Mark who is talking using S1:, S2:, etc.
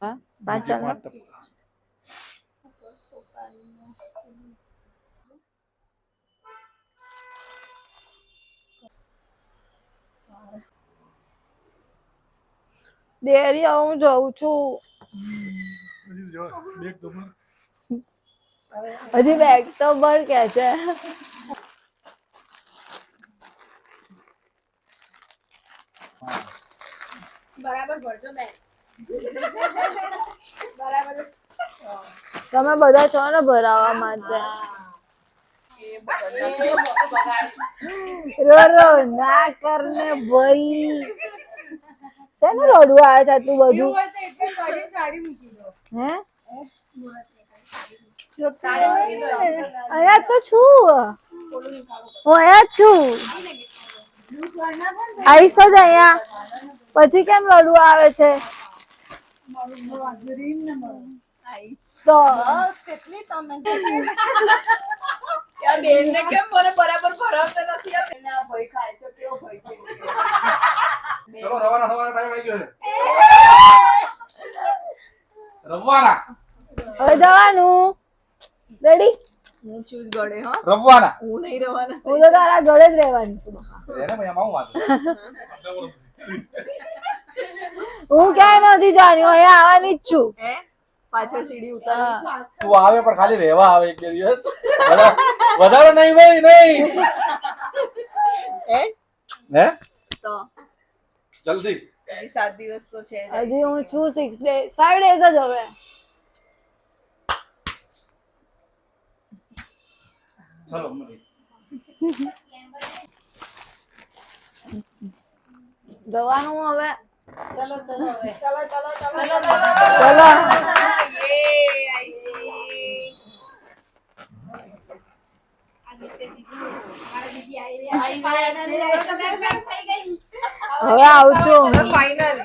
S1: હા 5 ચાલે ડેરી હું જઉં છું હજી બેગ તો બર કે છે
S2: બરાબર ભરજો બેન બરાબર
S1: તમે બધા છો ને ભરાવા માટે રો રો ના કરને ભાઈ શેનું રડવું આવે છે આટલું બધું હે અહીંયા તો છું હું અહીંયા જ છું આવીશ તો જ અહીંયા પછી કેમ રડવું આવે છે તો
S2: કેટલી તમે બેનને કેમ મને બરાબર ભરાવતા નથી આ બેન આ ભઈ ખાય છે કેવો ભઈ છે
S3: ચલો રવાના થવાનો ટાઈમ આવી ગયો છે રવાના
S1: હવે જવાનું રેડી
S2: હું ચૂઝ ગળે હો
S3: રવાના
S2: હું નહીં રહેવાના
S1: હું તો તારા ઘરે જ રહેવાની
S3: એને ભાઈ આમાં વાત
S1: હું ક્યાંય નથી જાણ્યું અહીંયા આવવાની જ છું
S2: હે પાછળ સીડી ઉતારવી છે
S3: તું આવે પણ ખાલી રહેવા આવે એક બે દિવસ વધારે નહીં ભાઈ નહીં
S2: હે
S3: હે
S2: તો
S3: જલ્દી
S2: હજી 7 દિવસ તો છે જ.
S1: હજી હું છું 6 days 5 days જ હવે
S3: ચલો
S1: જવાનું હવે
S2: ચલો ચલો હવે ચલો ચલો ચલો
S1: ચલો
S2: યે આઈ સી
S1: હવે આવું છું
S2: ફાઇનલ